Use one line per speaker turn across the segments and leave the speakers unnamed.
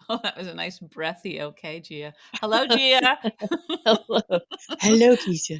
Oh, that was a nice breathy okay, Gia. Hello, Gia.
Hello. Hello, Keisha.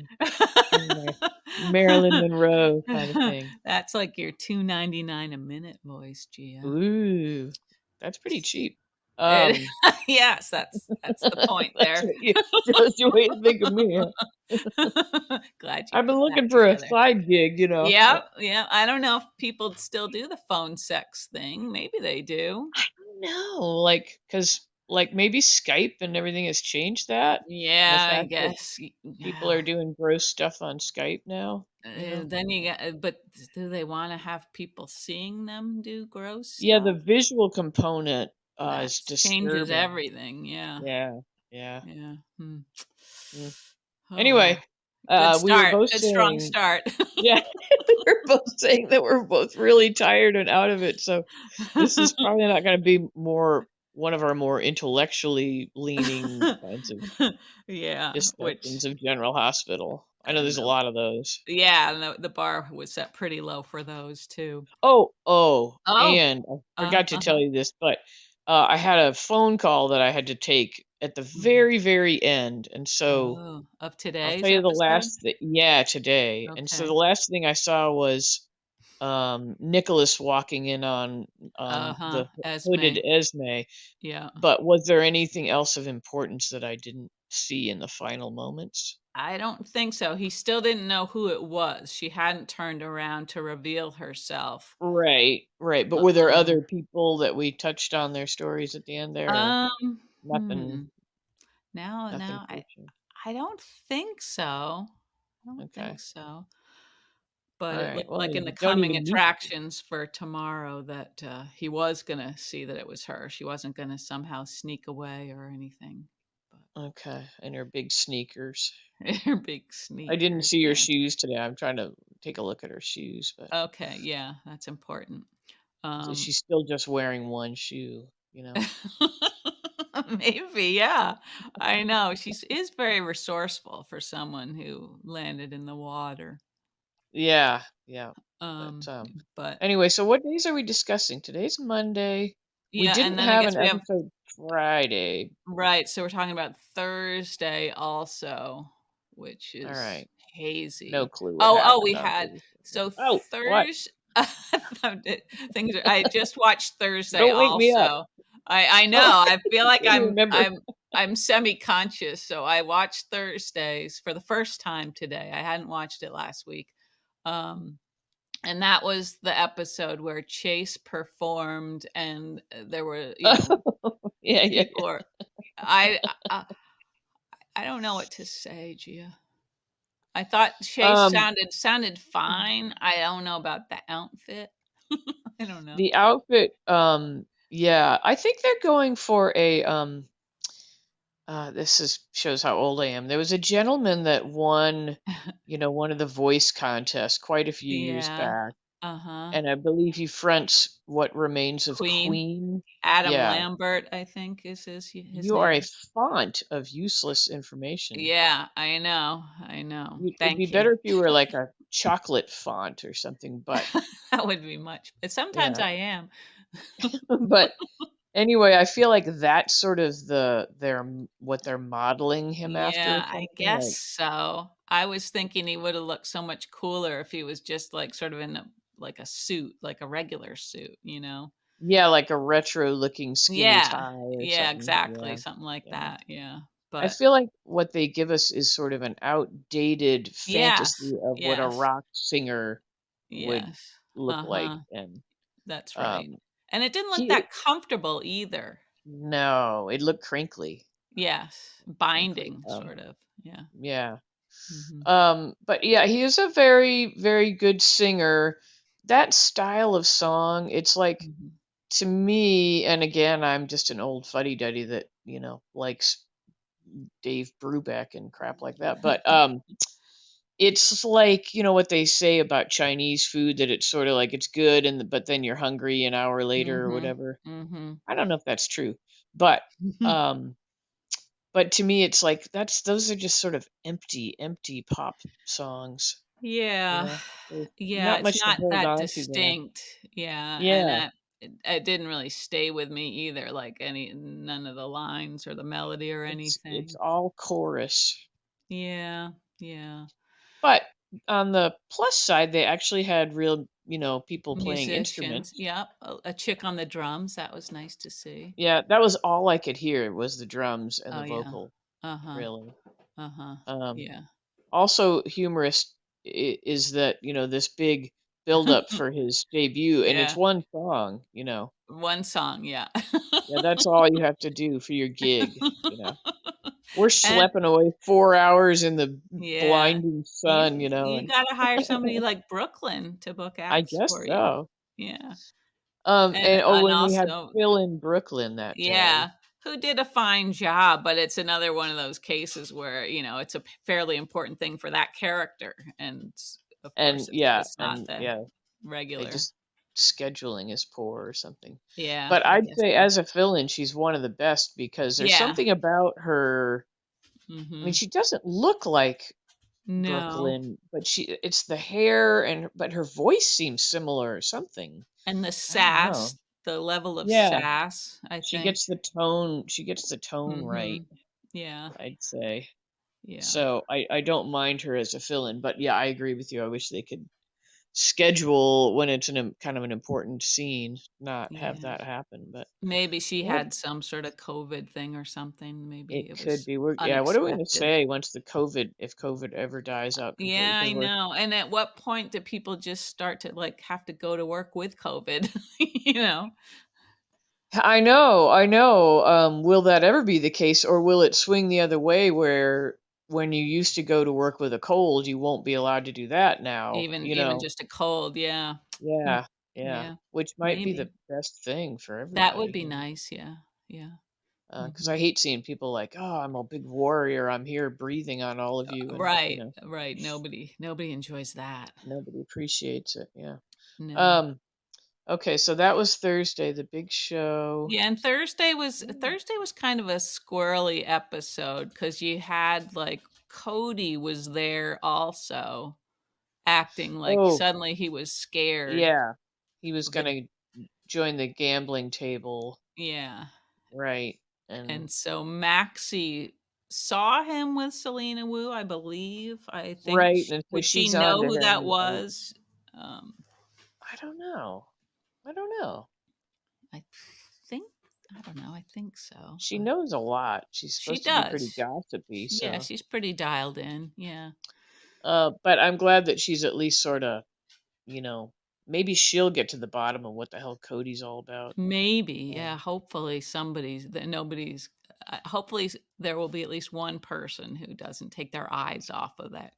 Kind of my Marilyn Monroe kind of thing.
That's like your 2.99 a minute voice, Gia.
Ooh, that's pretty cheap.
It,
Um,
yes, that's the point
that's
there.
what you that's the way you think of me. Huh?
Glad you
I've been
put that
looking for a
together.
side gig,
Yeah, yeah. I don't know if people still do the phone sex thing. Maybe they do.
I don't know, like, cause like maybe Skype and everything has changed that, and the
Yeah, I
fact that
guess.
people are doing gross stuff on Skype now.
Then you get, but do they want to have people seeing them do gross
Yeah, the
stuff?
visual component
That
is
changes
disturbing.
everything. Yeah,
Yeah, yeah.
yeah. Hmm.
Mm.
Oh
Anyway,
well. Good
we were
start.
both
Good strong
saying,
start.
yeah, we were both saying that we're both really tired and out of it. So this is probably not going to be more one of our more intellectually leaning kinds of
Yeah, which
discussions of General Hospital. I know
and
there's a lot of those.
yeah, and the bar was set pretty low for those too.
Oh,
Oh,
and I forgot to tell
uh-huh.
you this, but I had a phone call that I had to take at the
Mhm.
very, very end, and so
Oh, of
I'll tell
today's
you the
episode?
last yeah, today. And so the
Okay.
last thing I saw was Nicholas walking in on
Uh-huh,
the hooded
Esme.
Esme.
Yeah.
But was there anything else of importance that I didn't see in the final moments?
I don't think so. He still didn't know who it was. She hadn't turned around to reveal herself.
Right, right. But were there
Um,
other people that we touched on their stories at the end there? Or
um,
nothing,
hmm. Now
nothing
now
crucial.
I don't think so. I don't think
Okay.
so.
All
But it
right.
looked
Well,
like in the
you don't
coming
even need to.
attractions for tomorrow that, he was gonna see that it was her. She wasn't gonna somehow sneak away or anything,
Okay. And her big sneakers.
but her big
I didn't
sneakers,
see her
yeah.
shoes today. I'm trying to take a look at her shoes, but
Okay, yeah, that's important.
so
Um,
she's still just wearing one shoe.
maybe, yeah. I know, she's is very resourceful for someone who landed in the water.
Yeah, yeah. But
Um, but
anyway, so what days are we discussing? Today's Monday. We
yeah, and
didn't
then I
have
guess
an
we have
episode Friday.
right, so we're talking about Thursday also, which
All
is
right. No
hazy.
clue what
Oh, we
happened on
had
Thursday.
so
Oh, what?
Thurs things are I just watched Thursday
Don't wake me up.
also. I know,
Oh,
I feel like
you remember.
I'm semi-conscious, so I watched Thursdays for the first time today. I hadn't watched it last week. Um, and that was the episode where Chase performed and there were,
Yeah, yeah,
people are I I I don't know what to say, Gia. I thought
yeah.
Chase sounded fine. I don't know about the outfit. I don't know.
The outfit, yeah, I think they're going for a this is shows how old I am. There was a gentleman that won, one of the voice contests quite a few years
Yeah.
back,
Uh-huh.
and I believe he fronts What Remains of
Queen.
Queen.
Adam
Yeah,
Lambert, I think is his
you are a
name.
font of useless information.
Yeah, I know. I know.
It'd be
Thank you.
better if you were like a chocolate font or something, but
That would be much. But sometimes
yeah.
I am.
But anyway, I feel like that's sort of what they're modeling him after or
Yeah, I
something,
guess
like
so. I was thinking he would have looked so much cooler if he was just like sort of in a suit, like a regular suit, you know?
yeah, like a retro looking skinny
Yeah.
tie or
Yeah,
something, yeah,
exactly. Something like
yeah.
that. Yeah.
I
But
feel like what they give us is sort of an outdated
yes.
fantasy of what a
Yes.
rock singer would
Yes.
look like,
Uh-huh.
and,
That's right.
um,
And it didn't look
he
that comfortable either.
no, it looked crinkly,
Yes.
crinkly,
Binding sort of. Yeah.
yeah.
Mhm.
But yeah, he is a very, very good singer. That style of song, it's like
Mhm.
to me, and again, I'm just an old fuddy-duddy that, likes Dave Brubeck and crap like that. But it's like, what they say about Chinese food, that it's sort of like it's good but then you're hungry an hour later or
Mhm.
whatever.
Mhm.
I don't know if that's true. But um but to me it's like those are just sort of empty, empty pop songs.
Yeah.
There's
Yeah,
not
it's
much to
not
hold
that
on to there.
distinct. Yeah, and
Yeah.
it didn't really stay with me either, like none of the lines or the melody or
It's
anything.
all chorus.
Yeah, yeah.
But on the plus side, they actually had real, people playing
Musicians.
instruments.
Yep. A chick on the drums. That was nice to see.
Yeah, that was all I could hear was the drums and
Oh
the
yeah.
vocal,
Uh-huh.
really.
Uh-huh.
Um,
Yeah.
Also humorous is that, this big buildup for his debut, and it's
Yeah.
one song.
One song, yeah.
Yeah, that's all you have to do for your gig. We're
And
schlepping away 4 hours in the
yeah.
blinding
You
sun,
you
and
gotta hire somebody like Brooklyn to book
I
acts
guess
for you.
so.
Yeah.
And oh,
And
when we had
also
Phil in Brooklyn that day.
yeah, who did a fine job, but it's another one of those cases where, it's a fairly important thing for that character, and of course,
And yeah,
it's not
and
the
yeah, they
regular.
just scheduling is poor or something.
Yeah,
But
I
I'd
guess
say
so.
as a fill-in, she's one of the best because there's
Yeah.
something about her. I mean,
Mhm.
she doesn't look like
No.
Brooklyn, but it's the hair but her voice seems similar or something.
And the
I don't know.
sass, the level of
Yeah,
sass, I think.
she gets the tone right,
Mhm. Yeah.
I'd say.
Yeah.
So I don't mind her as a fill-in, but yeah, I agree with you. I wish they could schedule when it's kind of an important scene, not have
Yeah.
that happen. But
Maybe she
what
had some sort of COVID thing or something. Maybe
it
it
could
was
be, yeah. What are we gonna
unexpected.
say once if COVID ever dies out completely?
Yeah,
Because
I know. And at what point do people just start to like have to go to work with COVID? you know?
I know. Will that ever be the case, or will it swing the other way where when you used to go to work with a cold, you won't be allowed to do that now?
Even just a cold, yeah. Mm,
Yeah, yeah.
yeah,
Which might be
maybe.
the best thing for
That would
everybody.
be nice, yeah. Yeah.
Because I
Mhm.
hate seeing people like, oh, I'm a big warrior. I'm here breathing on all of you, and
Right, right. Nobody enjoys that.
nobody appreciates it. Yeah.
No.
Um. Okay, so that was Thursday, the big show.
Yeah, and
Mm.
Thursday was kind of a squirrely episode because you had like Cody was there also acting like
Oh,
suddenly he was scared.
yeah. He was
The
gonna join the gambling table,
yeah.
right? And
And so Maxie saw him with Selena Wu, I believe. I think
right, and so
would she
she's
know
on to
who that
him.
was? Um,
I don't know. I don't know.
I think I don't know. I think so,
She
but
knows a lot. She's
she
supposed to be pretty
does.
gossipy,
Yeah,
so.
she's pretty dialed in. Yeah.
But I'm glad that she's at least sort of, you know, maybe she'll get to the bottom of what the hell Cody's all about.
Maybe, yeah.
Um,
Hopefully, somebody's that nobody's. Hopefully, there will be at least one person who doesn't take their eyes off of that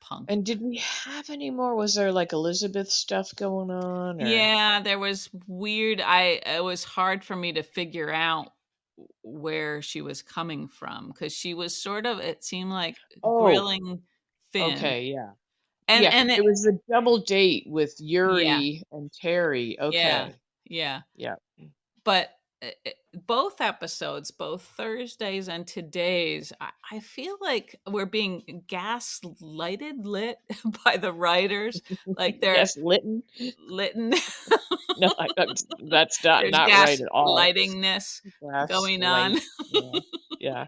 punk.
and did we have any more? Was there like Elizabeth stuff going on, or?
Yeah, there was weird. It was hard for me to figure out where she was coming from because she was sort of. It seemed like
Oh,
grilling Finn,
okay, yeah.
and
Yeah,
and it.
it was the double date with
Yeah,
Yuri and Terry.
yeah,
Okay.
yeah.
Yeah.
But both episodes, both Thursdays and today's, I feel like we're being gaslighted, lit by the writers. Like they're
Yes, Lytton.
lit.
No, that's not
There's
not right at all.
gaslightingness
Glass
going
light.
on.
Yeah. Yeah.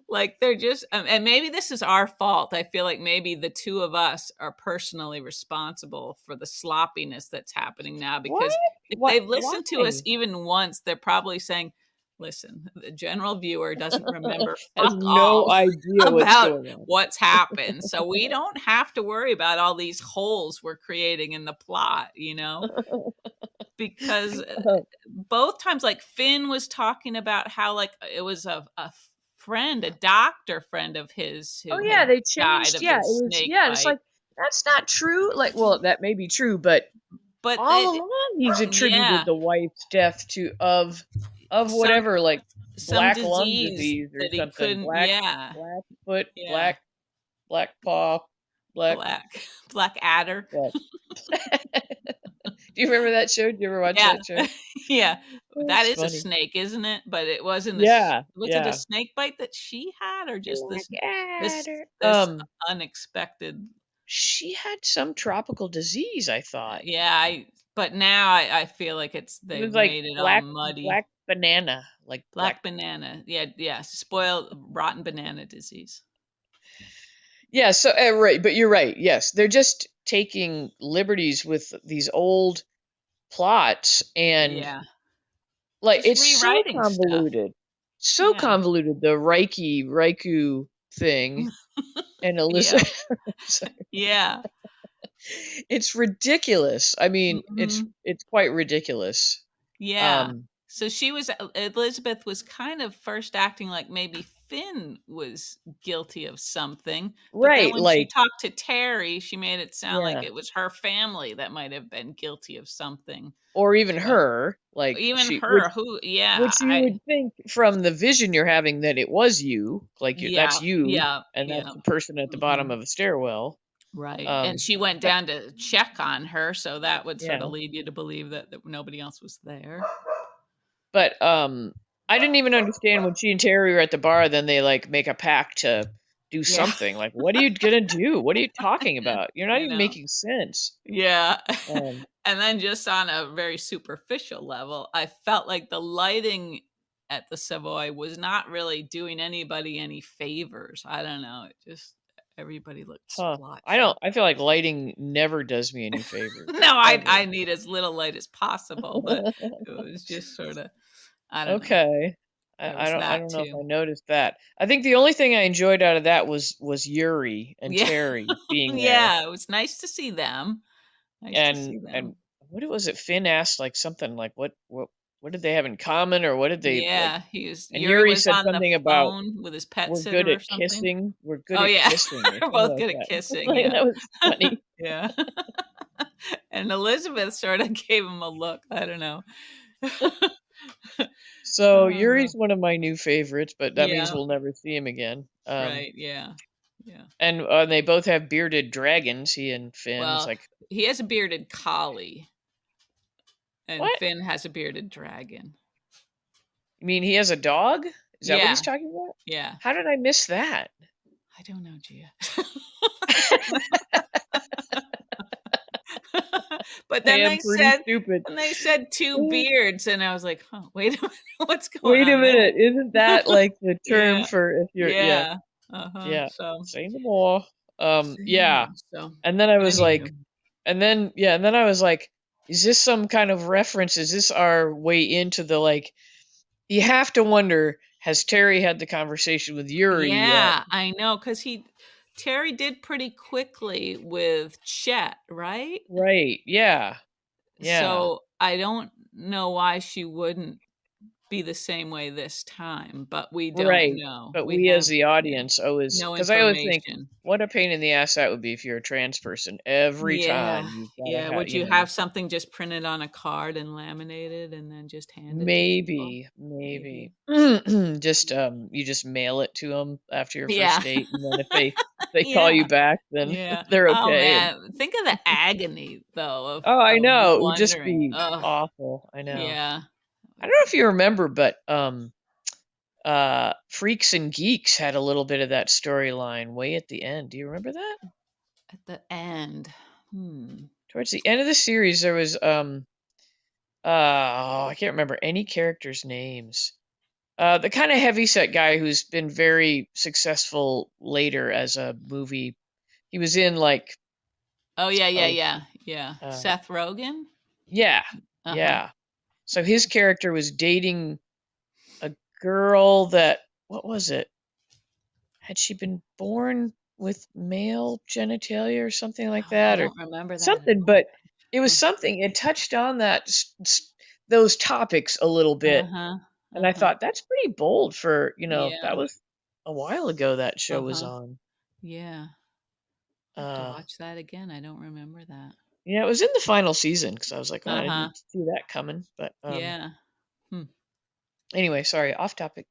Like they're just, and maybe this is our fault. I feel like maybe the two of us are personally responsible for the sloppiness that's happening now
What?
because if
What?
they've listened to us
Why?
even once, they're probably saying, listen, the general viewer doesn't remember
Has
fuck
no
all
idea what's
about
going on.
what's happened. So we don't have to worry about all these holes we're creating in the plot, because both times like Finn was talking about how like it was a friend, a doctor friend of his
Oh
who
yeah,
had
they
died
changed.
of
Yeah, it
this
was.
snake
Yeah, and it's
bite.
like that's not true. Like, well, that may be true, but
But
all along he's attributed
yeah,
the wife's death to of
some
whatever, like
some
black lung
disease
disease or
that he
something.
couldn't, yeah,
Black foot,
yeah,
black paw, black.
black black adder.
What? Do you remember that show? Did you ever watch
Yeah.
that show?
Yeah. That
That's
is a
funny.
snake, isn't it? But it wasn't
Yeah,
was it a
yeah.
snake bite that she had or just
Black
this
adder.
this unexpected.
She had some tropical disease, I thought.
Yeah, But now I feel like
It
they've
was like
made it all
black
muddy.
banana, like
Black banana. Yeah, yeah. Spoiled rotten banana disease.
Yeah, so right, but you're right. Yes, they're just taking liberties with these old plots, and
Yeah.
like
Just
it's so
rewriting stuff.
convoluted. So
Yeah.
convoluted, the Riku thing and
Yeah.
Elizabeth.
Yeah.
It's ridiculous. I mean,
Mhm.
it's quite ridiculous.
Yeah.
Um,
So she was Elizabeth was kind of first acting like maybe Finn was guilty of something, but then
right,
when she
like
talked to Terry, she made it sound like
yeah,
it was her family that might have been guilty of something.
or even
So
her, like
even
she,
her, who, yeah,
which you would think from the vision you're having that it was you, like that's
yeah,
you,
yeah,
and
yeah.
that's the person at the bottom
Mhm.
of a stairwell.
Right, and
Um,
she went
but
down to check on her, so that would sort of
yeah,
lead you to believe that nobody else was there.
but I didn't even understand when she and Terry were at the bar. Then they like make a pact to do
Yeah,
something. Like, what are you gonna do? What are you talking about? You're not
I
even
know.
making sense.
Yeah.
Um,
And then just on a very superficial level, I felt like the lighting at the Savoy was not really doing anybody any favors. I don't know, it just everybody looked
huh? I don't.
splotchy.
I feel like lighting never does me any favors
No, I
ever.
need as little light as possible, but it was just sorta I don't know.
Okay.
There
I
was
don't. I
that
don't know if I
too.
noticed that. I think the only thing I enjoyed out of that was Yuri and
Yeah.
Terry being there.
Yeah, it was nice to see them. Nice to see
And
them.
what was it? Finn asked like something like what did they have in common, or what did they like?
Yeah, he was
And
Yuri
Yuri
was
said
on the
something about
phone with his pet
we're good
sitter or
at
something.
kissing. We're good
Oh,
at
yeah.
kissing or
We're
something
both
like
good at
that.
kissing,
Like
yeah.
that was funny.
Yeah. And Elizabeth sorta gave him a look, I don't know.
So
Oh,
Yuri's one of my new favorites, but that means
yeah,
we'll never see him again.
right, yeah, yeah.
And they both have bearded dragons. He and Finn. It's
Well,
like
he has a bearded collie, and
what?
Finn has a bearded dragon.
You mean he has a dog? Is that what he's
Yeah,
talking about?
yeah.
How did I miss that?
I don't know, Gia. But
I am pretty stupid.
then they said 2 beards, and I was like, "Huh, wait a minute, what's going
Wait a
on there?"
minute, isn't that like the term
Yeah,
for if you're yeah,
yeah, uh-huh,
yeah.
so
Say no more.
say no
Yeah.
more, so
And then I was like
anywho.
and then I was like, is this some kind of reference? Is this our way into the like you have to wonder, has Terry had the conversation with Yuri yet?
Yeah, I know, cause he Terry did pretty quickly with Chet, right?
Right. Yeah. Yeah.
So, I don't know why she wouldn't be the same way this time, but we don't
Right,
know.
but
We
we as
have,
the
yeah,
audience always
no
because I always think,
information.
what a pain in the ass that would be if you're a trans person. Every
Yeah,
time you've gotta
yeah,
have,
would
you
you
know,
have something just printed on a card and laminated and then just hand it to people?
maybe.
Maybe.
Just, you just mail it to them after your
Yeah.
first date, and then if they call you
Yeah,
back, then
yeah.
they're
Oh,
okay, and
man, think of the agony, though,
oh, I
of
know, it would just
wondering.
be
Oh,
awful, I know.
yeah.
I don't know if you remember, but, Freaks and Geeks had a little bit of that storyline way at the end. Do you remember that?
At the end. Hmm.
Towards the end of the series, there was oh, I can't remember any characters' names. The kind of heavyset guy who's been very successful later as a movie. He was in like
Oh, yeah, yeah,
oh
yeah, yeah.
uh,
Seth Rogen?
yeah,
Uh-huh.
yeah. So his character was dating a girl that what was it? Had she been born with male genitalia or something like
Oh, I
that, or
don't remember that at
something?
all.
But it was
Huh.
something. It touched on that those topics a little bit.
Uh-huh,
And I
uh-huh.
thought that's pretty bold for, that
Yeah,
was a while ago that show was
uh-huh.
on.
Yeah. I have to
Uh,
watch that again, I don't remember that.
yeah, it was in the final season because I was like, oh, I
Uh-huh.
didn't see that coming. But
Yeah. Hmm.
anyway, sorry, off topic.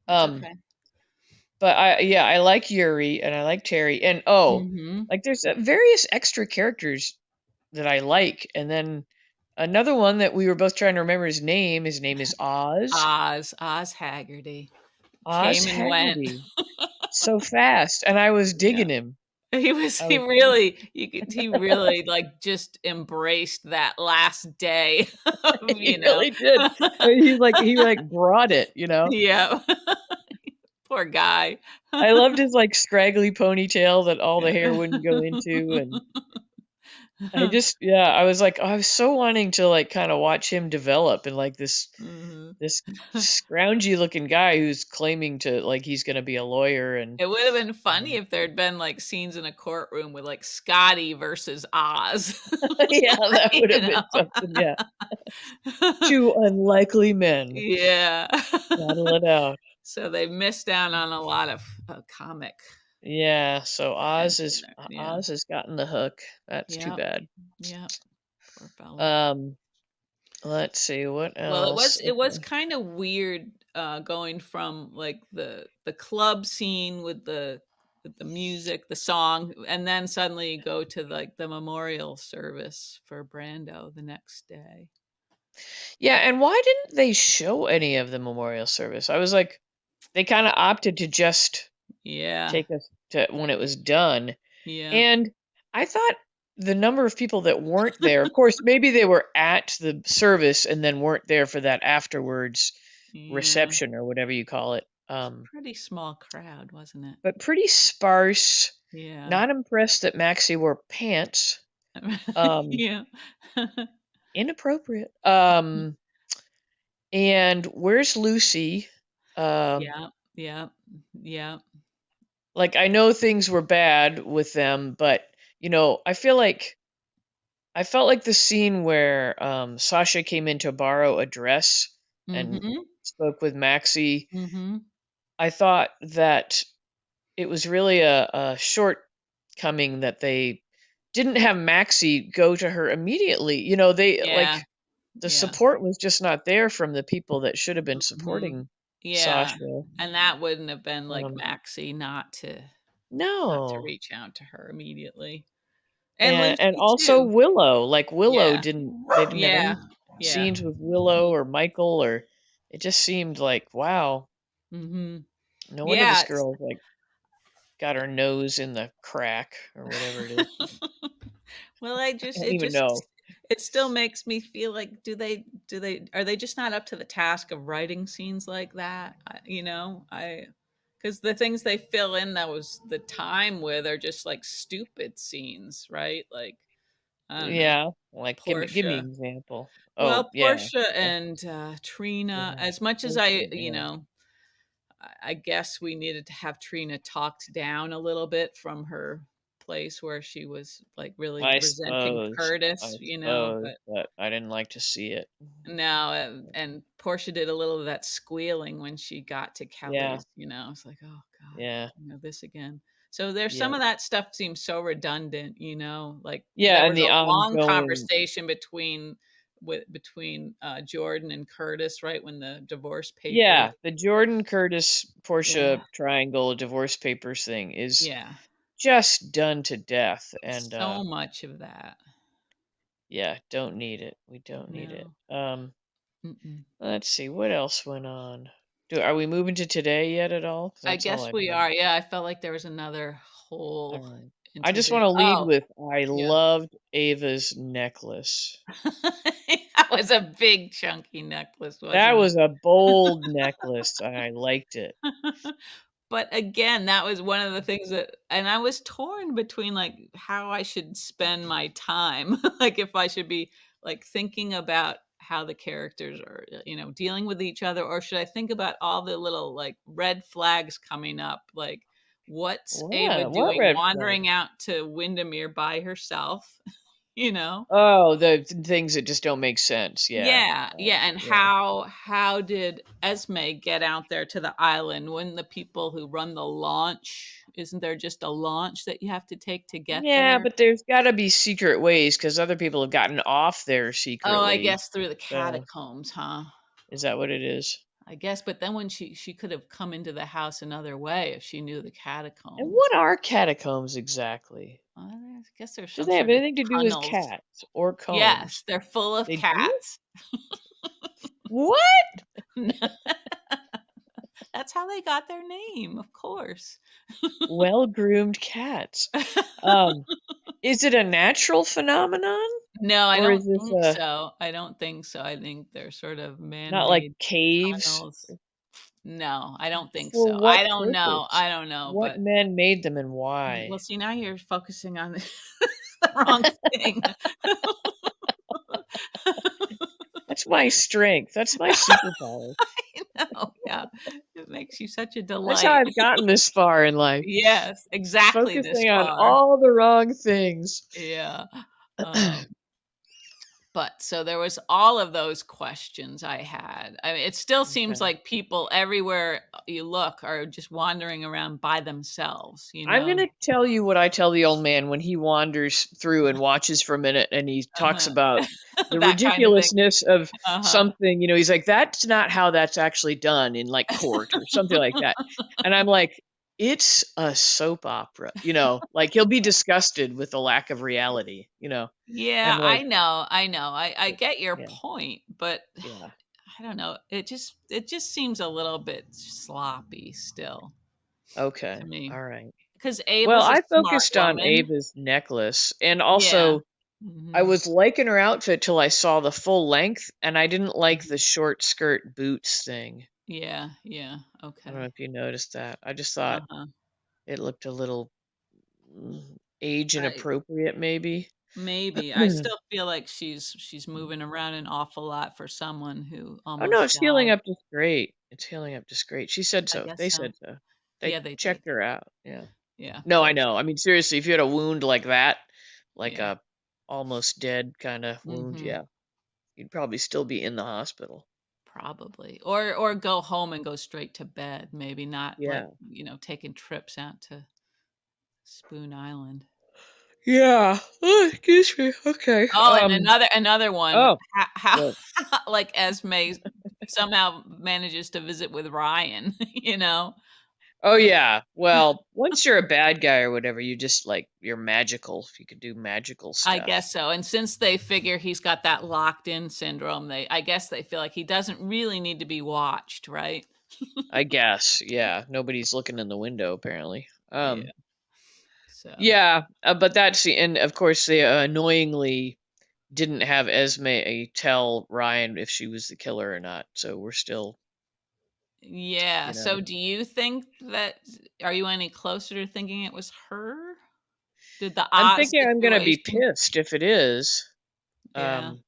It's
Um,
okay.
but yeah, I like Yuri and I like Terry, and oh,
Mhm.
like there's various extra characters that I like, and then another one that we were both trying to remember his name. His name is Oz.
Oz Haggerty.
Oz
Came and went.
Haggerty. So fast, and I was
Yeah.
digging him. I
he
was
really you could he really, like, just embraced that last day of,
he really did.
know.
I mean, he brought it, you know?
Yeah. Poor guy.
I loved his, like, scraggly ponytail that all the hair
Yeah.
wouldn't go into, and I just yeah, I was like I was so wanting to, like, kinda watch him develop and, like,
Mhm.
this scroungy looking guy who's claiming to like, he's gonna be a lawyer and,
It would have been funny
um
if there'd been, like, scenes in a courtroom with, like, Scotty versus Oz.
yeah, that would
You
have
know?
been something, yeah. 2 unlikely men.
Yeah.
Battle it out.
So they missed out on a lot of, comic
Yeah, so
attention there. Yeah.
Oz has gotten the hook. That's too
Yep.
bad.
Yep. Poor fella.
Um, let's see, what
Well,
else?
it was
Okay.
kinda weird, going from, like, the club scene with the music, the song, and then suddenly you go to, like, the memorial service for Brando the next day.
Yeah, and why didn't they show any of the memorial service? I was like, they kinda opted to just
Yeah.
take us to when it was done,
Yeah.
and I thought the number of people that weren't there of course, maybe they were at the service and then weren't there for that afterwards
Yeah.
reception or whatever you call it,
Pretty small crowd, wasn't it?
but pretty sparse.
Yeah.
Not impressed that Maxie wore pants. Um,
Yeah.
inappropriate. And where's Lucy? Um,
Yeah. Yeah. Yeah.
like I know things were bad with them, but I felt like the scene where Sasha came in to borrow a dress and
Mhm.
spoke with Maxie.
Mhm.
I thought that it was really a shortcoming that they didn't have Maxie go to her immediately. They
Yeah.
like the
Yeah.
support was just not there from the people that should have been
Mhm.
supporting
Yeah,
Sasha.
and that wouldn't have been like
Um,
Maxie not to
no.
reach out to her immediately. And
And
Lucy
also
too.
Willow, like Willow
Yeah.
didn't they didn't have
Yeah.
any
Yeah.
scenes with Willow or Michael or it just seemed like, wow,
Mhm.
no wonder
Yeah,
this
it's
girl like got her nose in the crack or whatever it is.
Well,
I don't even know.
it still makes me feel like do they are they just not up to the task of writing scenes like that? I because the things they fill in the time with are just like stupid scenes, right? Like I don't know,
Yeah, like give me
Portia.
an example. Oh,
Well,
yeah.
Portia
Yeah.
and Trina,
Yeah.
as much as
Portia, yeah.
I guess we needed to have Trina talked down a little bit from her place where she was like really resenting
I
Curtis,
suppose,
but
but I didn't like to see it.
no, and Portia did a little of that squealing when she got to
Yeah,
Kelly's, It's like, "Oh god,
yeah,
this again." So there's some
yeah.
of that stuff seems so redundant, like
Yeah,
there
and
was
the
a long
ongoing
conversation between Jordan and Curtis right when the divorce papers.
yeah, the Jordan Curtis
Yeah.
Portia triangle divorce papers thing is
Yeah.
just done to death, and
So much of that.
yeah, don't need it. We don't need it.
No. Mm-mm.
Let's see what else went on. Are we moving to today yet at all? 'Cause
I
that's all
guess
I've
we
got.
are. Yeah, I felt like there was another
All
hole
right. I
into
just
the
want to lead
Oh,
with I
yeah.
loved Ava's necklace.
That was a big chunky necklace,
That
wasn't
was a bold necklace. I liked it.
it? But again, that was one of the things that and I was torn between, like, how I should spend my time, like, if I should be, like, thinking about how the characters are, dealing with each other, or should I think about all the little, like, red flags coming up, like, what's Ava
What
doing
red flag?
wandering out to Windermere by herself, you know?
Oh, the things that just don't make sense. Yeah.
Yeah, yeah, and
Yeah.
how did Esme get out there to the island? Wouldn't the people who run the launch isn't there just a launch that you have to take to get
Yeah,
there?
but there's got to be secret ways because other people have gotten off there
Oh, I
secretly.
guess through the
So,
catacombs, huh?
is that what it is?
I guess, but then when she could have come into the house another way if she knew the
And
catacombs.
what are catacombs exactly?
I guess there's
Do
some
they have
sort of
anything to do with
tunnels.
cats or
Yes,
combs?
they're full of
They do?
cats.
What?
That's how they got their name, of course.
Well-groomed cats. Um, is it a natural phenomenon,
No, I
or
don't
is this
think
a
so. I don't think so. I think they're sort of
not like
man-made
caves?
tunnels. No, I don't think
For
so. I
what
don't know.
purpose?
I don't know,
What
but
men made them and
well,
why?
see, now you're focusing on the wrong thing.
That's my strength. That's my superpower.
I know, yeah. It makes you such a
That's how
delight.
I've gotten this far in life,
Yes, exactly this
focusing on
far.
all the wrong things.
Yeah. Um, but so there was all of those questions I had. I mean, it still seems
Okay.
like people everywhere you look are just wandering around by themselves, you
I'm
know?
gonna tell you what I tell the old man when he wanders through and watches for a minute and he talks
Uh-huh.
about the
That kind of thing.
ridiculousness of
Uh-huh.
something, he's like, "That's not how that's actually done in, like, court," or something like that. And I'm like, "It's a soap opera," like, he'll be disgusted with the lack of reality,
Yeah,
I'm like,
I know. I get your
yeah,
point, but
yeah,
I don't know. It just seems a little bit sloppy still to
okay,
me.
alright.
Because
Well,
Ava's a
I
smart
focused on
woman.
Ava's necklace, and
Yeah.
also I
Mhm.
was liking her outfit till I saw the full length, and I didn't like
Mhm.
the short skirt boots thing.
Yeah, yeah,
I don't know
okay.
if you noticed that. I just thought
Uh-huh.
it looked a little age
I
inappropriate, maybe.
maybe. I still feel like she's moving around an awful lot for someone who
Oh no,
almost
it's healing
died.
up just great. It's healing up just great. She said
I
so.
guess
They
so.
said so. They
Yeah, they did.
checked her out. Yeah.
Yeah,
No, I
good.
know. I mean, seriously, if you had a wound like that, like
Yeah.
a almost dead kind of wound,
Mhm.
yeah, you'd probably still be in the hospital.
Probably. Or go home and go straight to bed, maybe not, like,
Yeah.
taking trips out to Spoon Island.
Yeah. Oh, excuse me. Okay.
Oh, and another one,
Oh,
how
what?
like, Esme somehow manages to visit with Ryan, you know?
Oh
Like,
yeah. Well, once you're a bad guy or whatever, you just like you're magical. You could do magical
I
stuff.
guess so, and since they figure he's got that locked in syndrome, I guess they feel like he doesn't really need to be watched, right?
I guess. Yeah. Nobody's looking in the window apparently.
Yeah, so
Yeah, but that's the and of course they annoyingly didn't have Esme tell Ryan if she was the killer or not. So we're still,
yeah,
you
so
know.
do you think that are you any closer to thinking it was her? Did the
I'm
Oz
thinking I'm going to be
situation
pissed if it is.
Yeah.
Um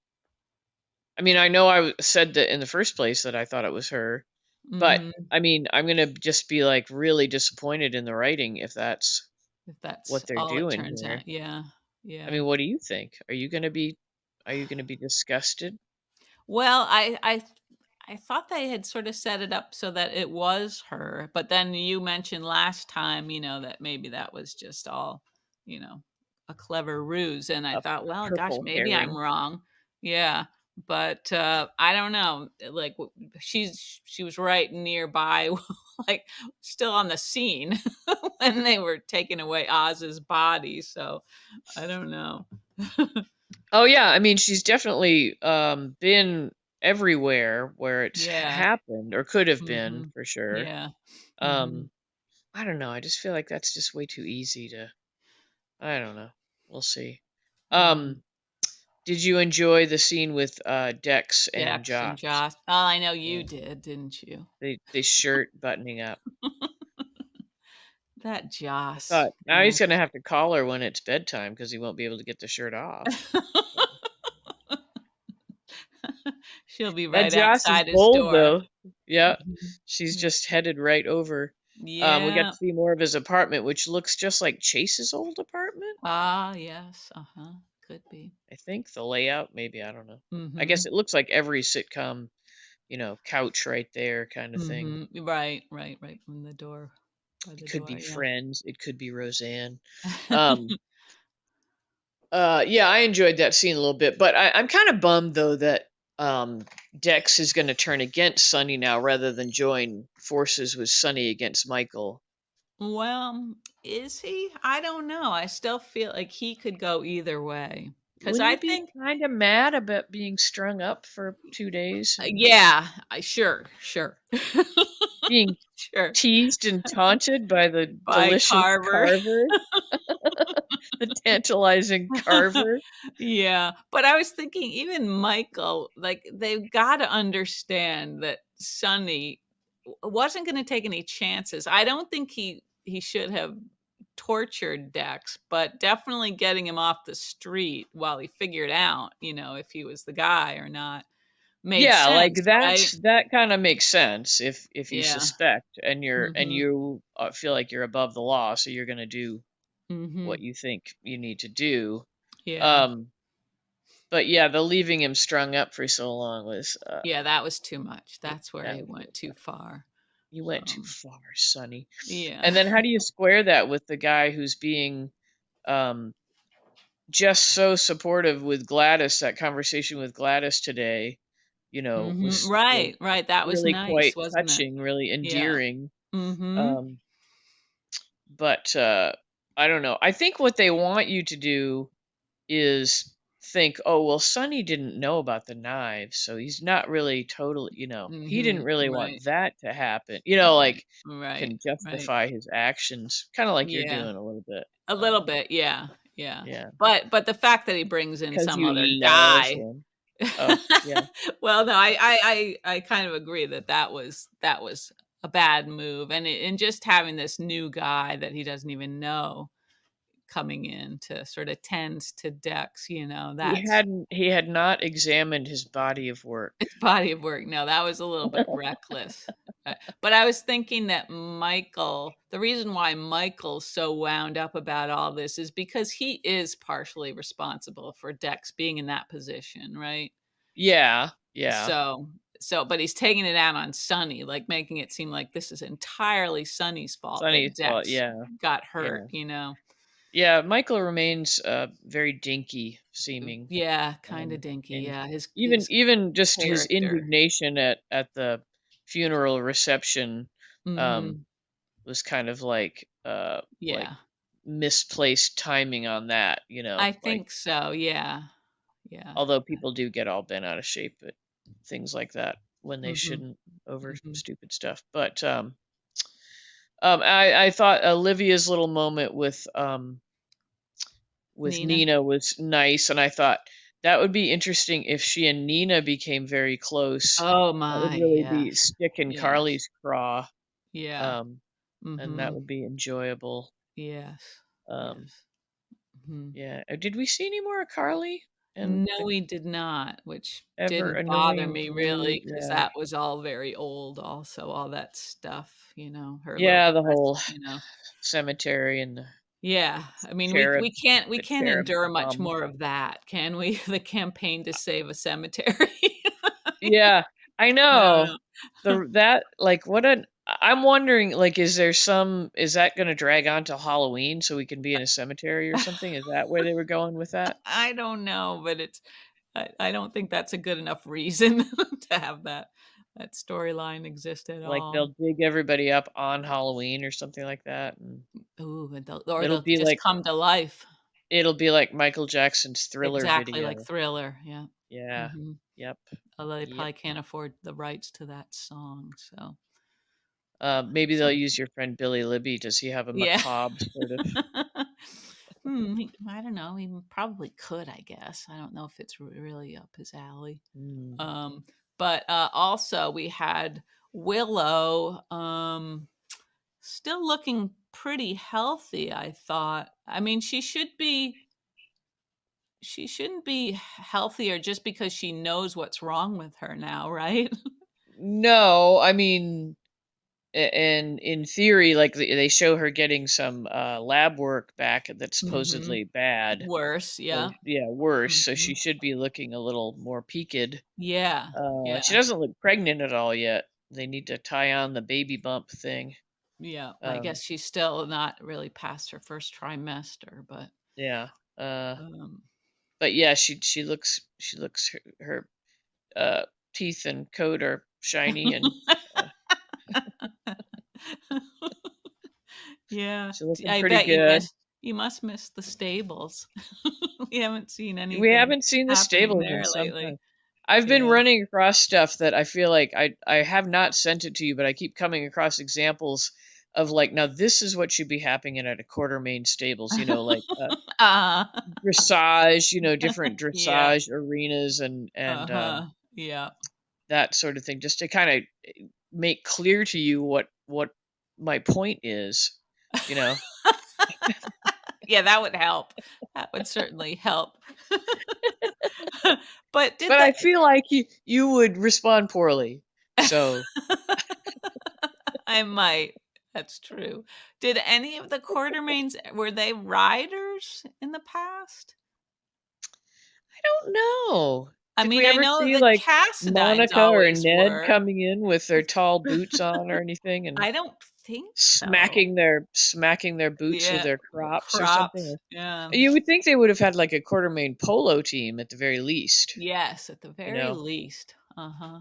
I mean, I know said that in the first place that I thought it was her, but
Mhm.
I mean, I'm gonna just be like really disappointed in the writing if that's
If that's
what they're
all it
doing
turns
here.
out, yeah,
I
yeah.
mean, what do you think? Are you gonna be disgusted?
Well, I thought they had sort of set it up so that it was her, but then you mentioned last time, that maybe that was just all, you know, a clever ruse, and I
A
thought, well, gosh,
purple
maybe I'm
herring.
wrong. Yeah, but I don't know. Like she was right nearby, like still on the scene when they were taking away Oz's body. So I don't know.
Oh yeah, I mean, she's definitely been everywhere where it's
Yeah.
happened or could have been
Mhm.
for sure.
Yeah. Mhm.
Um I don't know. I just feel like that's just way too easy to I don't know. We'll see.
Mhm.
Um Did you enjoy the scene with Dex and
Jax and
Josh?
Josh. Oh, I know you
Yeah.
did, didn't you?
The shirt buttoning up.
That
I
Joss,
thought now he's
man.
gonna have to call her when it's bedtime because he won't be able to get the shirt off. So.
She'll be
That
right
Joss is
outside his
bold
door.
though. Yeah,
Mhm.
she's
Yeah.
just headed right over. We got
Yeah.
to see more of his apartment, which looks just like Chase's old apartment.
Ah, yes. Uh-huh. Could be.
I think the layout, maybe I don't know. I guess
Mhm.
it looks like every sitcom, couch right there kind of thing.
Mhm. Right, right, right from the door by
It
the
could be
door, yeah.
Friends. It could be Roseanne. Um, yeah, I enjoyed that scene a little bit, but I'm kind of bummed though that Dex is going to turn against Sonny now rather than join forces with Sonny against Michael.
Well, is he? I don't know. I still feel like he could go either way. Because
Wouldn't
I
you be
think
kind of mad about being strung up for 2 days? And
yeah, I sure, sure.
being
Sure.
teased and taunted by the
By
delicious
Carver.
Carver, the tantalizing Carver.
Yeah, but I was thinking even Michael, like they've got to understand that Sonny wasn't going to take any chances. I don't think he should have tortured Dex, but definitely getting him off the street while he figured out, if he was the guy or not made
Yeah, like
sense, right?
that kind of makes sense if you
Yeah.
suspect and
Mhm.
you feel like you're above the law, so you're going to do what
Mhm.
you think you need to do.
Yeah.
Um, but yeah, the leaving him strung up for so long was
Yeah, that was too much. That's where
that
he
was
went too far.
you went too
Um,
far, Sonny.
yeah.
And then how do you square that with the guy who's being um just so supportive with Gladys? That conversation with Gladys today,
Mhm.
was
Right, right. That was
really
nice,
quite
wasn't it?
touching, really
Yeah.
endearing.
Mhm.
Um, but I don't know. I think what they want you to do is think, oh, well, Sonny didn't know about the knives, so he's not really totally, he didn't
Mhm.
really want
Right.
that to happen.
Right.
Can
Right.
justify his actions, kind of like you're
Yeah.
doing a little bit.
A little bit. Yeah. Yeah.
Yeah,
But the fact that he brings in
because
some
you
other
love
guy.
him. Oh, yeah,
Well, no, I kind of agree that that was a bad move, and just having this new guy that he doesn't even know coming in to sort of tends to Dex, that's
he had not examined his body of work.
his body of work. No, that was a little bit reckless. But I was thinking that the reason why Michael's so wound up about all this is because he is partially responsible for Dex being in that position, right?
Yeah, yeah.
So, but he's taking it out on Sonny, like making it seem like this is entirely Sonny's fault that
Sonny's fault.
Dex
Yeah,
got
yeah.
hurt.
Yeah, Michael remains very dinky seeming.
Yeah, kind of
Um,
dinky.
and
Yeah,
even
his
even just his
character.
indignation at the funeral reception um,
Mhm.
was kind of like
Yeah.
misplaced timing on that.
I
Like
think so. Yeah. Yeah.
although people do get all bent out of shape at things like that when they
Mhm.
shouldn't over
Mhm.
stupid stuff. But I thought Olivia's little moment with
Nina.
Nina was nice, and I thought that would be interesting if she and Nina became very close.
Oh
That would
my,
really be
yes.
stick in
Yes.
Carly's craw,
Yeah.
um, and that
Mhm.
would be enjoyable.
Yes.
Um,
Yes. Mhm.
yeah. Did we see any more of Carly and
No,
the
we did not, which
ever
didn't bother
annoying
me
brood?
really, because
Yeah.
that was all very old also, all that stuff, her little
Yeah, the
quest,
whole cemetery and the
Yeah, I mean, we
cherub,
can't we
the
can't
cherub
endure much
bum.
more of that, can we? The campaign to save a cemetery.
Yeah, I know.
No.
The that like what an I'm wondering like is that going to drag on till Halloween so we can be in a cemetery or something? Is that where they were going with that?
I don't know, but I don't think that's a good enough reason to have that storyline exist at
Like
all.
they'll dig everybody up on Halloween or something like that and
Ooh, and or
it'll
they'll
be
just
like
come to life.
Michael Jackson's Thriller
Exactly like
video.
Thriller, yeah.
Yeah.
Mhm.
Yep.
Although they
Yep.
probably can't afford the rights to that song, so
Maybe they'll
some
use your friend Billy Libby. Does he have a
yeah.
macabre sort of
I don't know, he probably could, I guess. I don't know if it's really up his alley.
mm.
Um, but, also we had Willow, still looking pretty healthy, I thought. I mean, she shouldn't be healthier just because she knows what's wrong with her now, right?
No, I mean and in theory, like they show her getting some lab work back that's
Mhm.
supposedly bad.
Worse,
So
yeah.
yeah, worse. So she
Mhm.
should be looking a little more peaked.
Yeah,
She
yeah,
doesn't look pregnant at all yet. They need to tie on the baby bump thing.
yeah. I
Um,
guess she's still not really past her first trimester, but,
yeah.
um
But yeah, she looks her teeth and coat are shiny and uh,
Yeah,
she's looking
I
pretty
bet
good.
you must miss the stables. We haven't seen
We
anything
haven't seen the
happening
stables in
there
some time.
lately.
I've been
Yeah.
running across stuff that I feel like I have not sent it to you, but I keep coming across examples of like, now this is what should be happening at a quartermain stables, like
uh
dressage, different
Yeah.
dressage arenas and
Uh-huh. Yeah.
that sort of thing, just to kind of make clear to you what my point is, you know.
Yeah, that would help. That would certainly help. But did
But
the
I feel like you would respond poorly. So
I might. That's true. Did any of the Quartermains were they riders in the past?
I don't know.
I
Did
mean,
we
I
ever
know
see
the
like
Cassidines
Monica or
always
Ned
were.
coming in with their tall boots on or anything and
I don't think so.
smacking their boots with
Yeah,
their
the
crops or
crops.
something?
Yeah.
You would think they would have had like a Quartermain polo team at the very least,
Yes, at the
you
very
know.
least. Uh-huh.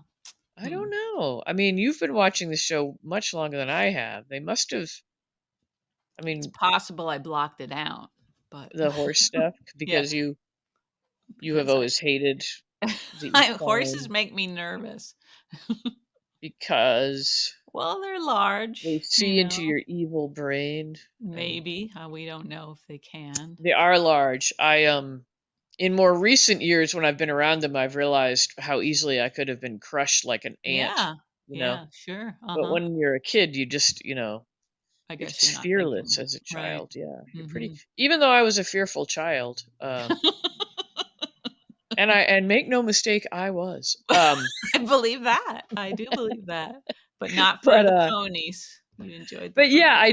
I
Hmm.
don't know. I mean, you've been watching the show much longer than I have. They must have. I
It's
mean,
possible I blocked it out, but
the horse stuff
yeah,
because you have
because
always hated the
horses
equine
make me nervous.
because
Well, they're
they
large,
see into your evil brain and
maybe. We don't know if they can.
they are large. In more recent years when I've been around them, I've realized how easily I could have been crushed like an ant,
Yeah.
you know.
Yeah, sure.
But
Uh-huh.
when you're a kid, you just,
I
you're
guess you're
just
not thinking
fearless
that.
as a
Right.
child. Yeah, you're pretty.
Mhm.
Even though I was a fearful child, and make no mistake, I was.
I believe that. I do believe that. But not for
But
the ponies. You enjoyed the
but yeah,
ponies.
I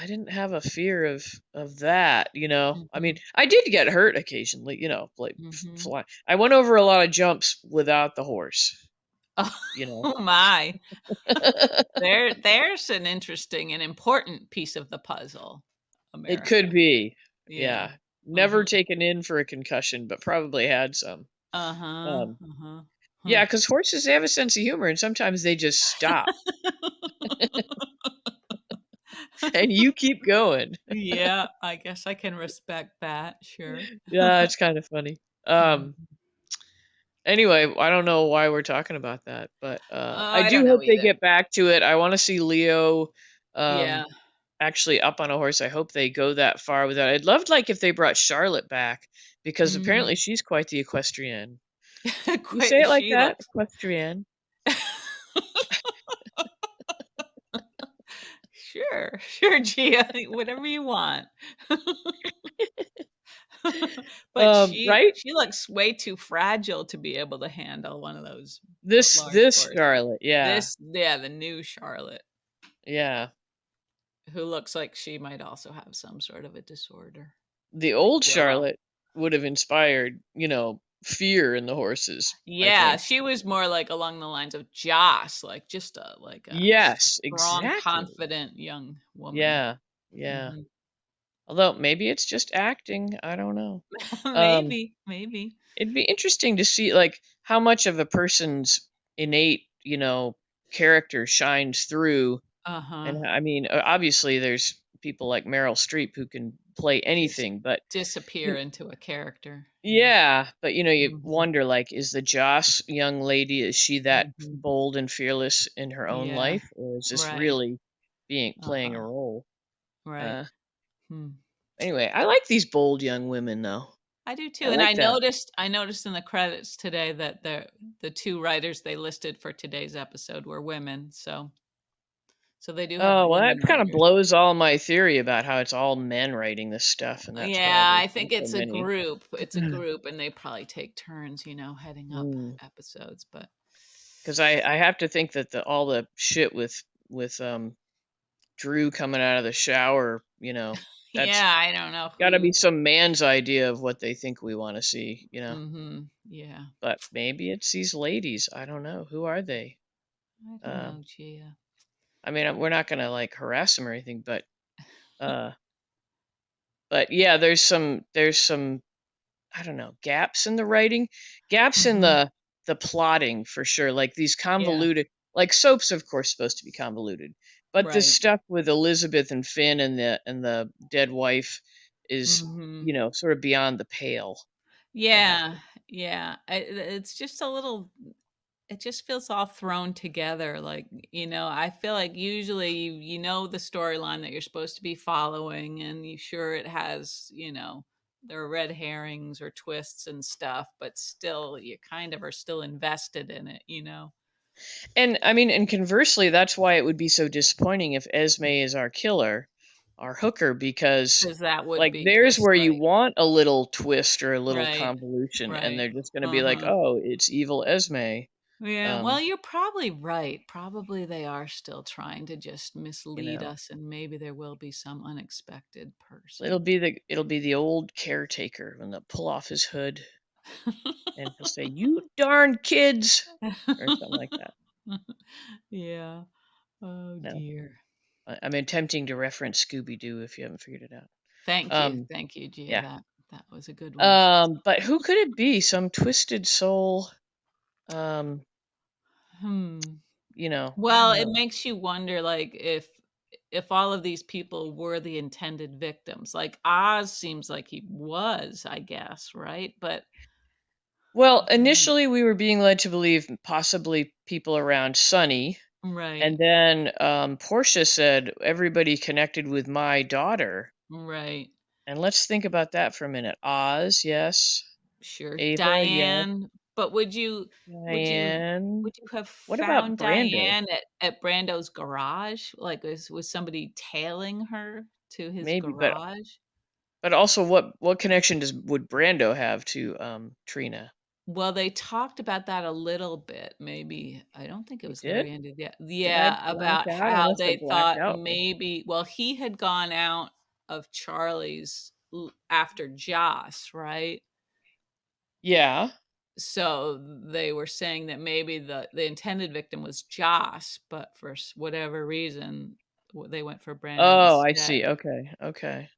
didn't have a fear of that, you know. I mean,
Mhm.
I did get hurt occasionally, like
Mhm.
fly. I went over a lot of jumps without the horse, you know.
Oh my. There's an interesting and important piece of the puzzle,
It could
America.
be,
Yeah.
yeah. Never
Uh-huh.
taken in for a concussion, but probably had some.
Uh-huh.
Um,
Uh-huh. Huh.
yeah, because horses they have a sense of humor, and sometimes they just stop, and you keep going.
Yeah, I guess I can respect that, sure.
Yeah, it's kind of funny.
Mhm.
Anyway, I don't know why we're talking about that, but
Oh,
I
I don't
do
know
hope they
either.
get back to it. I want to see Leo
Yeah.
actually up on a horse. I hope they go that far with that. I'd love like if they brought Charlotte back because apparently
Mhm.
she's quite the equestrian. You say
Quite
it like
she
that?
looks
Equestrian.
Sure, sure, Gia, whatever you want. But
Right?
she looks way too fragile to be able to handle one of those large
This
horses.
Charlotte, yeah.
Yeah, the new Charlotte,
Yeah.
who looks like she might also have some sort of a disorder,
The
like
old
Willow.
Charlotte would have inspired, fear in the horses, I
Yeah,
think.
she was more like along the lines of Joss, like just a
Yes,
strong,
exactly.
confident young woman.
Yeah. Yeah.
Mhm.
Although maybe it's just acting, I don't know. Um,
Maybe, maybe.
it'd be interesting to see like how much of a person's innate, character shines through.
Uh-huh.
And I mean, obviously there's people like Meryl Streep who can play
Just
anything, but
disappear
you
into a character. Yeah.
yeah, but you
Mhm.
wonder like is the Joss young lady is she that
Mhm.
bold and fearless in her own
Yeah.
life or is this
Right.
really being playing a
Uh-huh.
role?
Right.
Uh
Hmm.
anyway, I like these bold young women though.
I do too.
I
And
like that.
I noticed in the credits today that the two writers they listed for today's episode were women. So they do have
Oh, well,
women
that kind of
writers.
blows all my theory about how it's all men writing this stuff, and that's why
Yeah,
there's
I
not
think
so
it's a
many.
group. It's a group and they probably take turns, heading up
Mm.
episodes, but
'Cause I have to think that all the shit with Drew coming out of the shower, that's
yeah, I don't know
gotta be
who.
some man's idea of what they think we wanna see, you know?
Mhm. Yeah.
But maybe it's these ladies, I don't know, who are they?
I don't
Uh,
know, Gia.
I mean, we're not gonna, like, harass them or anything, uh but yeah, there's some I don't know, gaps in the writing, gaps in
Mhm.
the plotting for sure. Like these
Yeah.
convoluted, like soaps, of course, supposed to be convoluted, but this
Right.
stuff with Elizabeth and Finn and the dead wife is
Mhm.
sort of beyond the pale. that
Yeah,
happened.
yeah. It's just a little it just feels all thrown together, like, I feel like usually you know the storyline that you're supposed to be following, and you sure it has, there are red herrings or twists and stuff, but still you kind of are still invested in it.
And I mean, and conversely, that's why it would be so disappointing if Esme is our killer, our hooker, because
Because that would
like
be
there's
just
where you
like
want a little twist or a little
right,
convolution, and
right.
they're just going to be like,
Uh-huh.
oh, it's evil Esme.
Yeah, well,
Um,
you're probably right. Probably they are still trying to just
you
mislead
know,
us, and maybe there will be some unexpected
it'll
person.
be the old caretaker when they'll pull off his hood and he'll say, "You darn kids," or something like that.
Yeah. Oh
No,
dear.
I'm attempting to reference Scooby Doo if you haven't figured it out.
Thank you.
Um,
Thank you, Gia.
yeah.
That was a good one.
But who could it be? Some twisted soul. Um,
Hmm.
I
Well,
don't
it
know.
makes you wonder, like, if all of these people were the intended victims. Like Oz seems like he was, I guess, right? But
Well,
mm,
initially we were being led to believe possibly people around Sunny, and
right,
then Portia said everybody connected with my daughter.
right.
And let's think about that for a minute. Oz, yes.
Sure.
Ava, yes.
Diane, but would you
Diane.
would you have
What about
found
Brando?
Diane at Brando's garage? Like, was somebody tailing her to his
Maybe,
garage?
but also what connection would Brando have to Trina?
Well, they talked about that a little bit, maybe I don't think it
They
was the
did?
very end of the
Did I
yeah,
black
about
out? I
how
must have
they
blacked
thought
out.
maybe well, he had gone out of Charlie's after Joss, right?
Yeah.
So they were saying that maybe the intended victim was Joss, but for whatever reason, they went for Brando
Oh, I see.
instead.
Okay. Okay.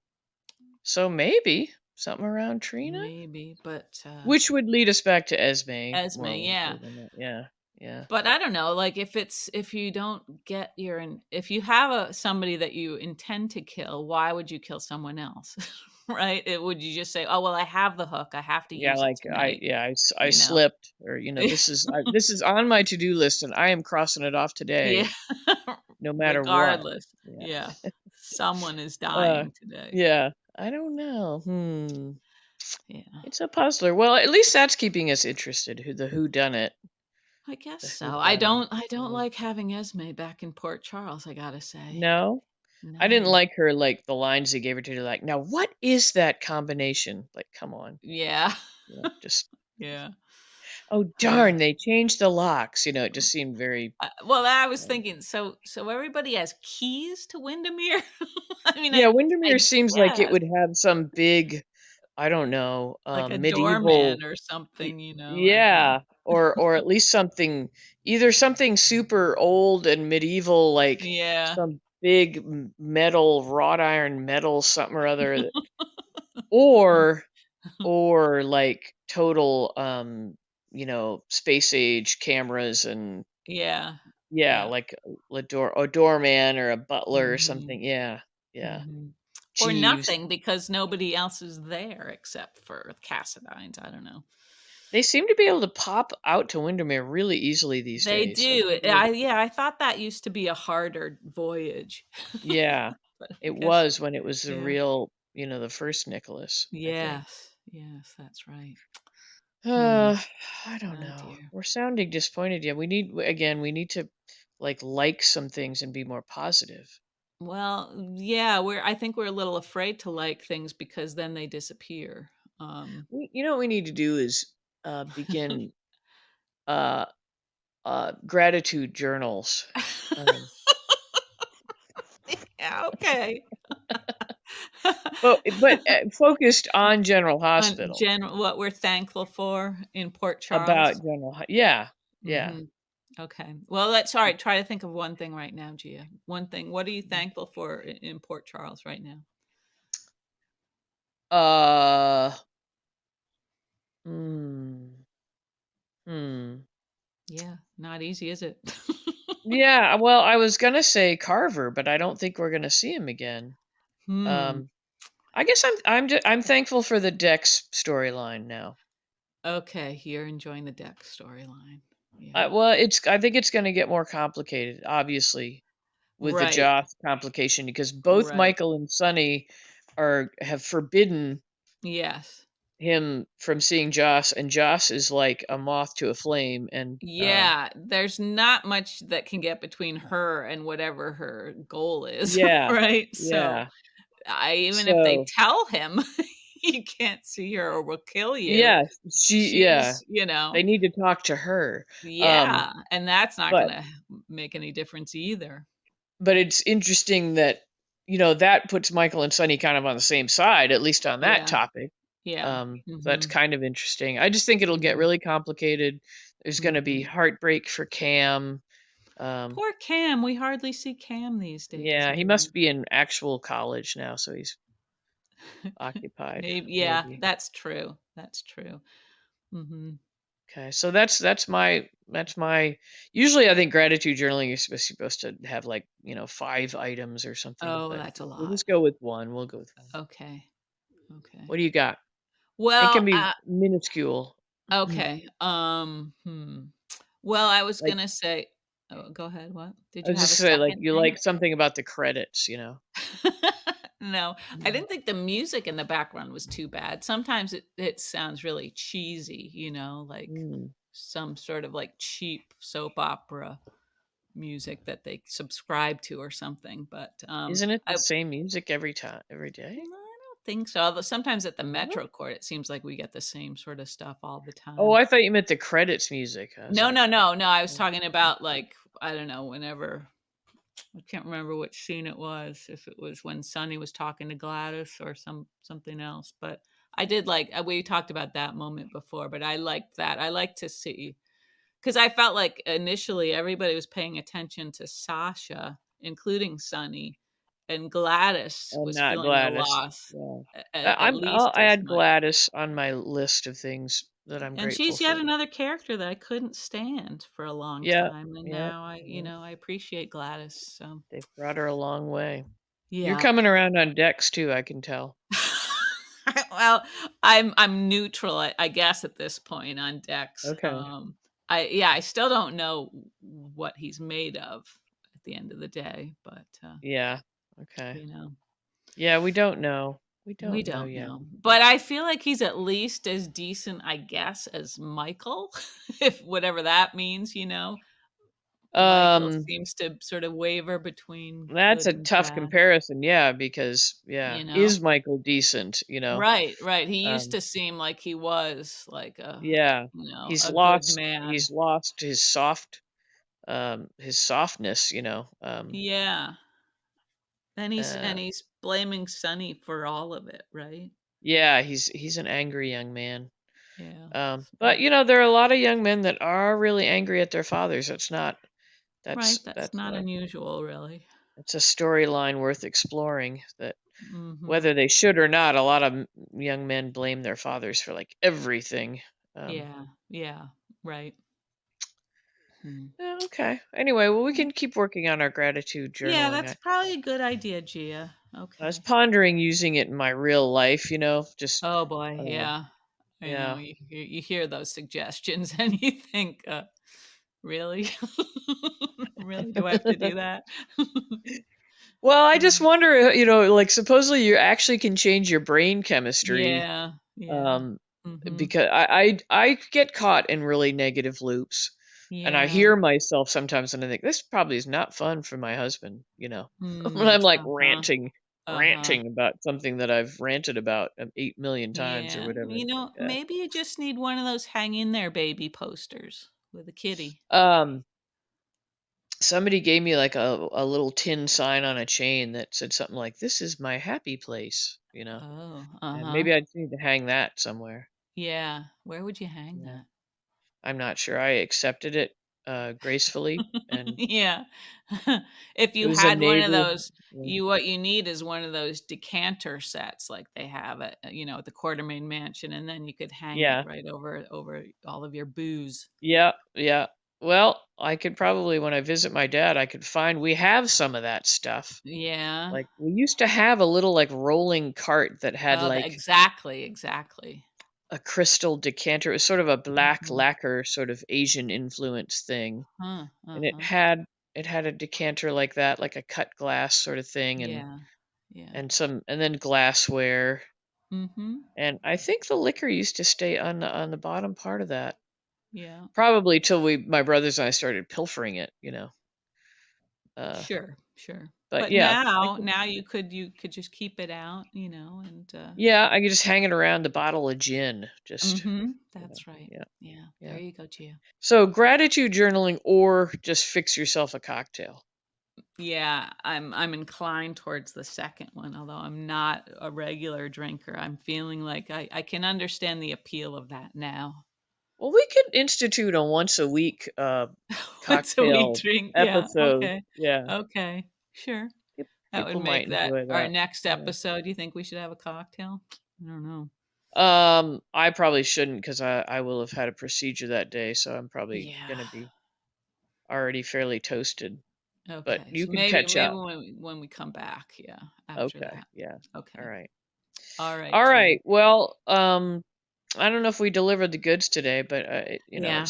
So maybe something around Trina?
Maybe, but
Which would lead us back to Esme more
Esme,
likely
yeah.
than that. Yeah. Yeah.
But I don't know, like if you don't get if you have somebody that you intend to kill, why would you kill someone else? Right? Would you just say, "Oh, well, I have the hook. I have to
Yeah,
use it
like
tonight."
I
You know?
slipped, or this is on my to-do list and I am crossing it off
Yeah.
today no matter what.
Regardless.
Yeah.
Yeah. Someone is
Uh
dying today.
yeah, I don't know.
Yeah.
It's a puzzler. Well, at least that's keeping us interested. Who done it?
I guess
The
so.
who
I
done it.
don't I don't
So,
like having Esme back in Port Charles, I gotta say.
no. I didn't
No.
like her like the lines they gave her to like, "Now what is that combination?" Like, come on.
Yeah.
Just
Yeah.
oh
Uh,
darn, they changed the locks. It just seemed very
well, I was
um,
thinking, so everybody has keys to Windermere? I mean,
yeah,
I
Windermere seems like it
guess,
would have some big, I don't know,
like a
medieval
doorman or
y
something, I don't know.
yeah, or at least something either something super old and medieval, like
Yeah.
some big metal, wrought iron metal something or other, or like total, space age cameras and
Yeah.
yeah,
Yeah.
like a doorman or a butler or
Mhm.
something, yeah, yeah.
Mhm. Or
Jeeves.
nothing because nobody else is there except for Cassadines, I don't know.
They seem to be able to pop out to Windermere really easily these
They
days, like,
do.
they'll be able to
I thought that used to be a harder voyage.
yeah,
But I
it
guess
was when it was the
yeah.
real, the first Nicholas, I think.
Yes. Yes, that's right. Hmm.
Uh, I don't
Oh
know.
dear.
We're sounding disappointed, yeah, we need to, like some things and be more positive.
Well, yeah, I think we're a little afraid to like things because then they disappear.
What we need to do is, begin, uh, gratitude journals, um
Yeah, okay.
but focused on General
On
Hospital,
general what we're thankful for in Port
about
Charles.
Yeah, yeah.
Mhm. Okay. Well, let's all right, try to think of one thing right now, Gia. One thing. What are you thankful for in Port Charles right now?
Uh, hmm, hmm.
Yeah, not easy, is it?
Yeah, well, I was gonna say Carver, but I don't think we're gonna see him again.
Hmm.
Um, I guess I'm thankful for the Dex storyline now.
Okay, you're enjoying the Deck storyline. Yeah.
Well, I think it's going to get more complicated, obviously, with the
Right.
Joss complication because both
Right.
Michael and Sonny are have forbidden
Yes.
him from seeing Joss, and Joss is like a moth to a flame, and
Yeah, there's not much that can get between her and whatever her goal is,
yeah,
right? So,
yeah.
I even if they
So
tell him, "You can't see her or we'll kill you,"
yeah, yeah.
she's,
They need to talk to her. Um,
yeah, and that's not
but
gonna make any difference either.
but it's interesting that that puts Michael and Sonny kind of on the same side, at least on that
Yeah,
topic.
yeah.
So that's
Mhm,
kind of interesting. I just think it'll get
mhm,
really complicated. There's going to be
mhm.
heartbreak for Cam. Um,
Poor Cam, we hardly see Cam these days,
yeah, he
really.
must be in actual college now, so he's occupied,
Maybe yeah,
maybe.
that's true, that's true. Mhm.
Okay, so that's my. Usually, I think gratitude journaling is supposed to have like 5 items or something,
Oh,
but
that's a
we'll
lot.
just go with one. We'll go with one.
Okay, okay.
What do you got? It can
Well,
be minuscule,
okay, well, I was
like
gonna say oh, go ahead, what? Did
I
you
was
have
just
a
say, like
second
you
thing?
like something about the credits.
No, I
Mhm.
didn't think the music in the background was too bad. Sometimes it sounds really cheesy, like
Mm.
some sort of, like, cheap soap opera music that they subscribe to or something, but,
Isn't it the
I
same music every time, every
I
day?
don't think so, although sometimes at the
No?
Metro Court, it seems like we get the same sort of stuff all the
Oh,
time.
I thought you meant the credits music. I was
No,
like,
no, no, no, I was
oh,
talking
okay.
about, like, I don't know, whenever I can't remember which scene it was, if it was when Sonny was talking to Gladys or something else, but I did like we talked about that moment before, but I liked that. I like to see because I felt like initially everybody was paying attention to Sasha, including Sonny, and Gladys
And
was
not
feeling the
Gladys.
loss
Yeah.
at
I'll
least as
add
much.
Gladys on my list of things that I'm
And
grateful
she's yet
for.
another character that I couldn't stand for a long
Yeah,
time, and
yeah,
now
yeah.
I appreciate Gladys. So
They've brought her a long way. You're
yeah.
coming around on decks too, I can tell.
Well, I'm neutral, I guess, at this point on Dex.
Okay.
I still don't know what he's made of at the end of the day, but
Yeah. Okay.
you know,
Yeah, we don't know. We
we
don't know
don't
yet.
know. But I feel like he's at least as decent, I guess, as Michael, if whatever that means. Michael
Um,
seems to sort of waver between
that's
good
a
and
tough
bad,
comparison, yeah, because
you know?
is Michael decent?
Right, right. He used
Um,
to seem like he was like
yeah.
a good
He's
man.
lost his softness.
Yeah. And
Uh
he's blaming Sonny for all of it, right?
yeah, he's an angry young man.
Yeah.
But
So,
there are a lot of young men that are really angry at their fathers.
right,
That's
that's
that's
not
a
unusual, really.
that's a storyline worth exploring, that
Mhm.
whether they should or not, a lot of young men blame their fathers for like everything. Um,
Yeah. Yeah. Right. Hmm.
yeah, okay. Anyway, well, we can keep working on our gratitude
Yeah,
journaling.
that's probably a good idea, Gia.
I was
Okay.
pondering using it in my real life. Just
Oh boy,
um,
yeah. I know
yeah.
you hear those suggestions and you think, really? Really? Do I have to do that?
Well, I just
Um,
wonder, like supposedly you actually can change your brain chemistry.
yeah. Yeah.
Um,
Mhm.
because I get caught in really negative loops, and I
Yeah.
hear myself sometimes, and I think this probably is not fun for my husband. When
Mm,
I'm like
uh-huh. Uh-huh.
ranting about something that I've ranted about 8 million times or
Yeah.
whatever. Yeah.
Maybe you just need one of those hang in there baby posters with a kitty.
Um, somebody gave me like a little tin sign on a chain that said something like, "This is my happy place."
Oh,
And
uh-huh.
maybe I just need to hang that somewhere.
Yeah. Where would you hang
Yeah.
that?
I'm not sure. I accepted it gracefully, and
Yeah. If
it
you
was a
had one of
neighbor.
those,
Yeah.
what you need is one of those decanter sets like they have at the Quartermain Mansion, and then you could hang it
Yeah.
right over all of your booze.
Yeah. Yeah. Well, I could probably, when I visit my dad, I could find we have some of that stuff.
Yeah.
Like we used to have a little like rolling cart that had
Oh,
like
exactly, exactly.
a crystal decanter. It was sort of a black
Mhm.
lacquer, sort of Asian influence thing,
Huh,
and
uh-huh.
it had a decanter like that, like a cut glass sort of thing,
Yeah, yeah.
and then glassware.
Mhm.
And I think the liquor used to stay on the bottom part of that,
Yeah.
probably till we my brothers and I started pilfering it, you know. Uh,
Sure, sure.
but
But
yeah, I
now
could,
now you could just keep it out, and
yeah, I could just hang it around the bottle of gin, just you know,
that's right.
yeah,
Yeah, there
yeah.
you go, Gia.
So gratitude journaling, or just fix yourself a cocktail.
Yeah, I'm inclined towards the second one, although I'm not a regular drinker. I'm feeling like I can understand the appeal of that now.
Well, we could institute a once a week
Once a week
cocktail
drink. Yeah,
episode.
okay.
Yeah,
Okay. Sure. That would
people might
make that
enjoy
our
that.
next
Yeah.
episode. You think we should have a cocktail? I don't know.
I probably shouldn't because I will have had a procedure that day, so I'm probably
Yeah.
gonna be already fairly toasted. But
Okay.
you
So
can
maybe
catch up.
when we come back, yeah, after
Okay.
that.
Yeah. All
Okay.
right.
All right,
All
Gia.
right. Well, I don't know if we delivered the goods today, but you know,
Yeah.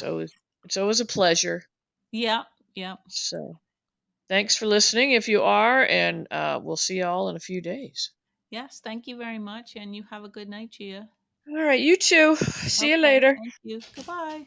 it's always a pleasure.
Yep. Yep.
So thanks for listening if you are, and we'll see y'all in a few days.
Yes, thank you very much, and you have a good night, Gia.
All right, you too. See you
Okay,
later.
thank you. Goodbye.